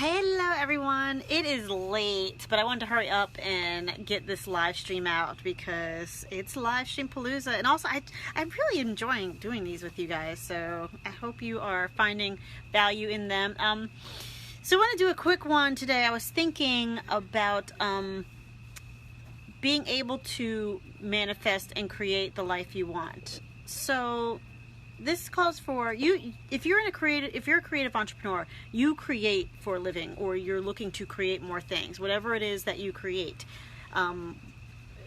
Hello everyone, it is late, but I wanted to hurry up and get this live stream out because it's live stream palooza, and also I'm really enjoying doing these with you guys, so I hope you are finding value in them. So I want to do a quick one today. I was thinking about being able to manifest and create the life you want. So this calls for you. If you're a creative entrepreneur, you create for a living, or you're looking to create more things, whatever it is that you create,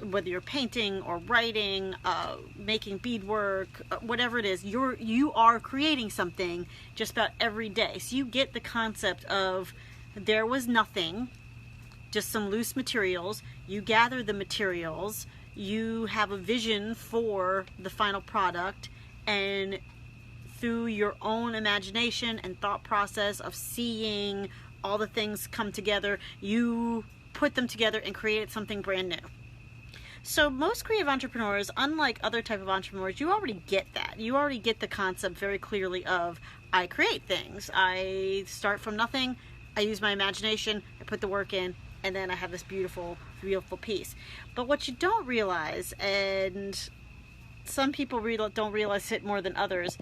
whether you're painting or writing, making beadwork, whatever it is, you are creating something just about every day. So you get the concept of there was nothing, just some loose materials. You gather the materials, you have a vision for the final product, and through your own imagination and thought process of seeing all the things come together, you put them together and create something brand new. So most creative entrepreneurs, unlike other type of entrepreneurs, you already get that. You already get the concept very clearly of, I create things. I start from nothing, I use my imagination, I put the work in, and then I have this beautiful, beautiful piece. But what you don't realize, and some people don't realize it more than others,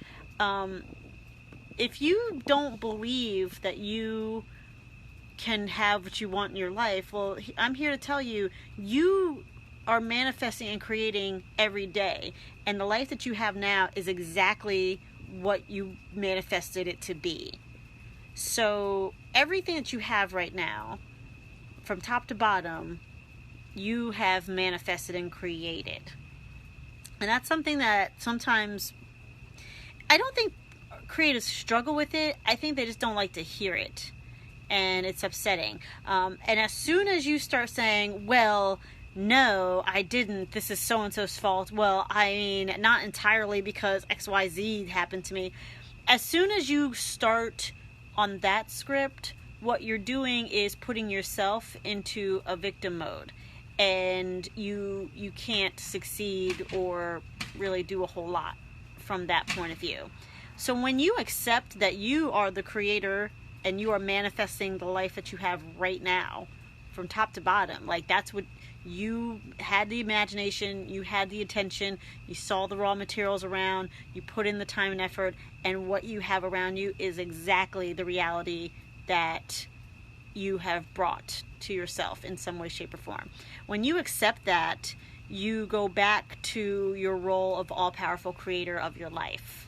if you don't believe that you can have what you want in your life, well, I'm here to tell you, you are manifesting and creating every day. And the life that you have now is exactly what you manifested it to be. So everything that you have right now, from top to bottom, you have manifested and created. And that's something that sometimes, I don't think creatives struggle with it. I think they just don't like to hear it. And it's upsetting. And as soon as you start saying, well, no, I didn't, this is so-and-so's fault. Well, I mean, not entirely, because XYZ happened to me. As soon as you start on that script, what you're doing is putting yourself into a victim mode. And you can't succeed or really do a whole lot from that point of view. So when you accept that you are the creator and you are manifesting the life that you have right now, from top to bottom, like that's what you had, the imagination, you had the attention, you saw the raw materials around, you put in the time and effort, and what you have around you is exactly the reality that you have brought to yourself in some way, shape, or form. When you accept that, you go back to your role of all-powerful creator of your life.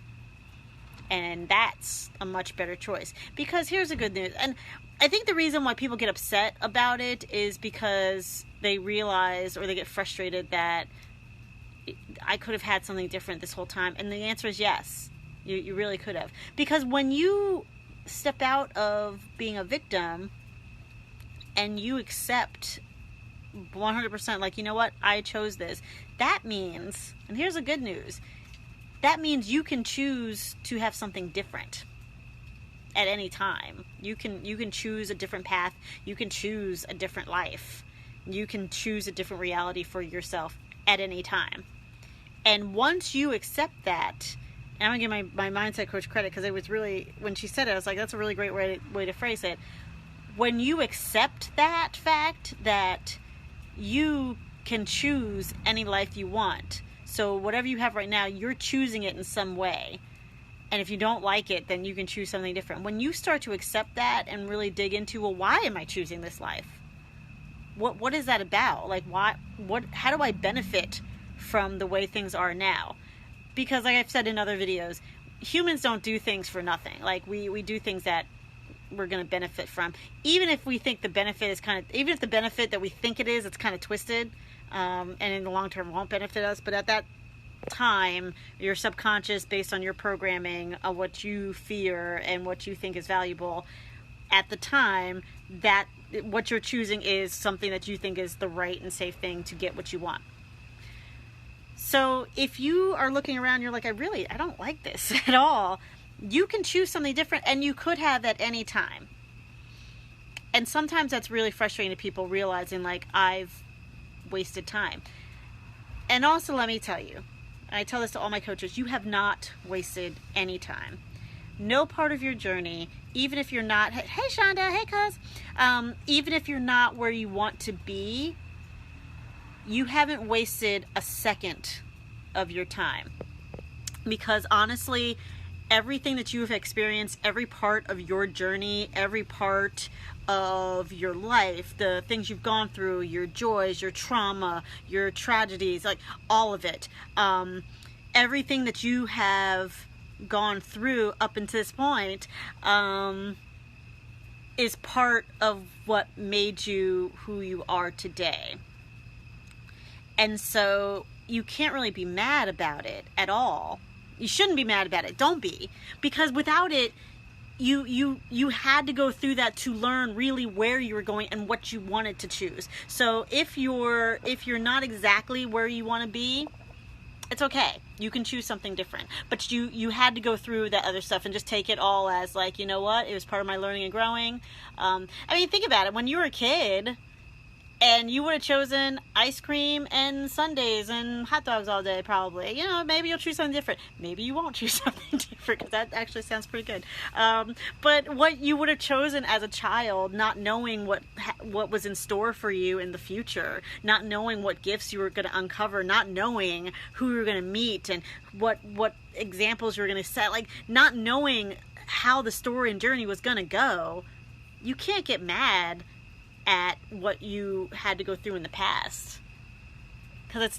And that's a much better choice. Because here's the good news. And I think the reason why people get upset about it is because they realize, or they get frustrated, that I could have had something different this whole time. And the answer is yes. You really could have. Because when you step out of being a victim and you accept 100%, like, you know what, I chose this, that means, and here's the good news, that means you can choose to have something different at any time. You can choose a different path, you can choose a different life, you can choose a different reality for yourself at any time. And once you accept that, and I'm gonna give my mindset coach credit, because it was really, when she said it, I was like, that's a really great way to phrase it. When you accept that fact that you can choose any life you want, so whatever you have right now, you're choosing it in some way, and if you don't like it, then you can choose something different. When you start to accept that and really dig into, well, why am I choosing this life? What is that about? Like, how do I benefit from the way things are now? Because like I've said in other videos, humans don't do things for nothing. Like, we do things that we're going to benefit from, even if we think the benefit is even if the benefit that we think it is, it's kind of twisted, and in the long term won't benefit us. But at that time, your subconscious, based on your programming of what you fear and what you think is valuable at the time, that what you're choosing is something that you think is the right and safe thing to get what you want. So if you are looking around, you're like, I don't like this at all, you can choose something different, and you could have at any time. And sometimes that's really frustrating to people, realizing, like, I've wasted time. And also, let me tell you, and I tell this to all my coaches, you have not wasted any time. no part of your journey, even if you're not, hey Shonda, hey cuz, even if you're not where you want to be, you haven't wasted a second of your time. Because honestly, everything that you've experienced, every part of your journey, every part of your life, the things you've gone through, your joys, your trauma, your tragedies, like all of it, everything that you have gone through up until this point is part of what made you who you are today. And so you can't really be mad about it at all. You shouldn't be mad about it. Don't be. Because without it, you had to go through that to learn really where you were going and what you wanted to choose. So if you're not exactly where you want to be, it's okay. You can choose something different. But you had to go through that other stuff and just take it all as like, you know what? It was part of my learning and growing. I mean, think about it. When you were a kid, and you would have chosen ice cream and sundaes and hot dogs all day, probably. You know, maybe you'll choose something different. Maybe you won't choose something different, because that actually sounds pretty good. But what you would have chosen as a child, not knowing what was in store for you in the future, not knowing what gifts you were going to uncover, not knowing who you were going to meet and what examples you were going to set, like not knowing how the story and journey was going to go, you can't get mad at what you had to go through in the past, because it's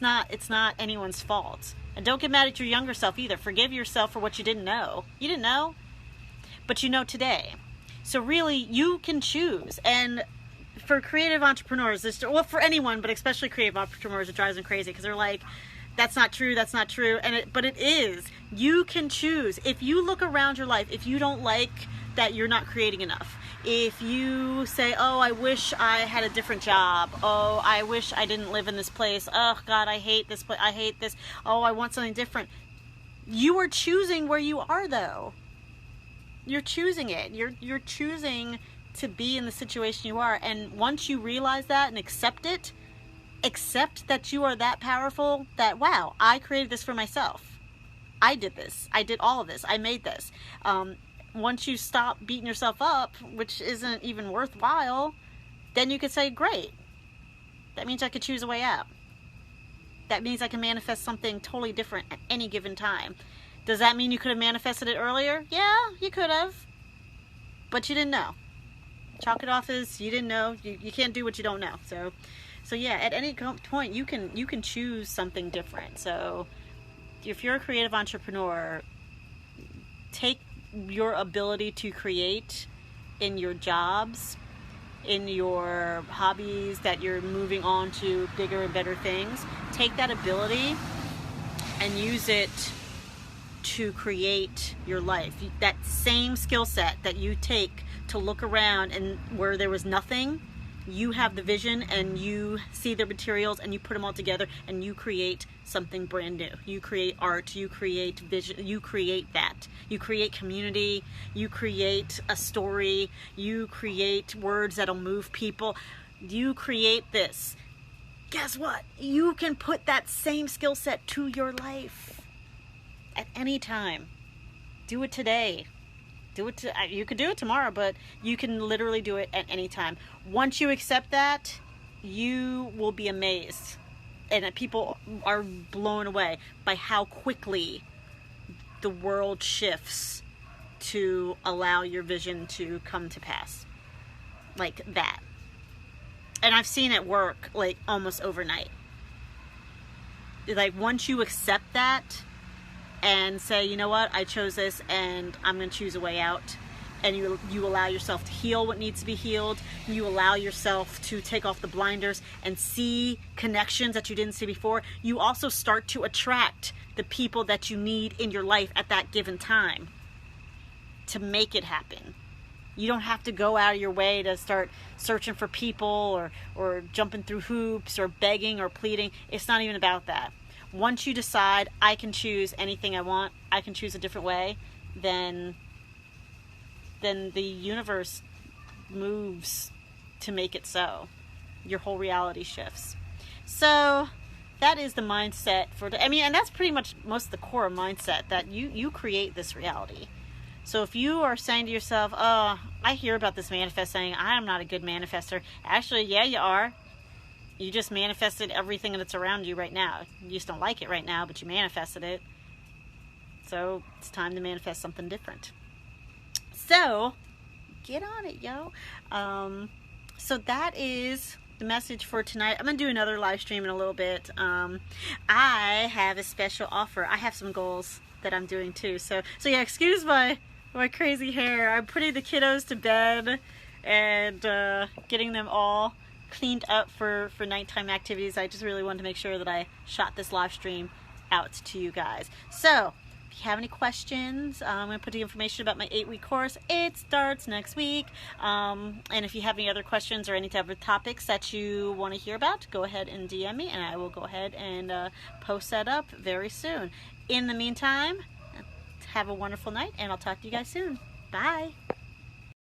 not anyone's fault. And don't get mad at your younger self either. Forgive yourself for what you didn't know. You didn't know, but you know today. So really, you can choose. And for creative entrepreneurs, well, for anyone, but especially creative entrepreneurs, it drives them crazy, because they're like, that's not true, but it is. You can choose. If you look around your life, if you don't like that you're not creating enough, if you say, oh, I wish I had a different job, oh, I wish I didn't live in this place, oh God, I hate this place, I hate this, oh, I want something different. You are choosing where you are, though. You're choosing it. You're choosing to be in the situation you are. And once you realize that and accept it, accept that you are that powerful, that, wow, I created this for myself. I did this. I did all of this. I made this. Once you stop beating yourself up, which isn't even worthwhile, then you could say, great. That means I could choose a way out. That means I can manifest something totally different at any given time. Does that mean you could have manifested it earlier? Yeah, you could have. But you didn't know. Chalk it off as you didn't know. You can't do what you don't know. So yeah, at any point you can choose something different. So if you're a creative entrepreneur, take your ability to create in your jobs, in your hobbies that you're moving on to bigger and better things. Take that ability and use it to create your life. That same skill set that you take to look around and where there was nothing, you have the vision and you see the materials and you put them all together and you create something brand new. You create art, you create vision, you create that. You create community, you create a story, you create words that'll move people. You create this. Guess what? You can put that same skill set to your life at any time. Do it today. You could do it tomorrow, but you can literally do it at any time. Once you accept that, you will be amazed. And people are blown away by how quickly the world shifts to allow your vision to come to pass. Like that. And I've seen it work like almost overnight. Like once you accept that and say, you know what, I chose this and I'm going to choose a way out. And you allow yourself to heal what needs to be healed. You allow yourself to take off the blinders and see connections that you didn't see before. You also start to attract the people that you need in your life at that given time to make it happen. You don't have to go out of your way to start searching for people or jumping through hoops or begging or pleading. It's not even about that. Once you decide I can choose anything I want, I can choose a different way, then the universe moves to make it so. Your whole reality shifts. So that is the mindset and that's pretty much most of the core mindset, that you create this reality. So if you are saying to yourself, oh, I hear about this manifesting, I'm not a good manifester. Actually, yeah, you are. You just manifested everything that's around you right now. You just don't like it right now, but you manifested it. So it's time to manifest something different. So get on it, yo. So that is the message for tonight. I'm going to do another live stream in a little bit. I have a special offer. I have some goals that I'm doing too. So yeah, excuse my crazy hair. I'm putting the kiddos to bed and getting them all cleaned up for nighttime activities. I just really wanted to make sure that I shot this live stream out to you guys. So if you have any questions, I'm going to put the information about my 8-week course. It starts next week. And if you have any other questions or any type of topics that you want to hear about, go ahead and DM me, and I will go ahead and post that up very soon. In the meantime, have a wonderful night, and I'll talk to you guys soon. Bye.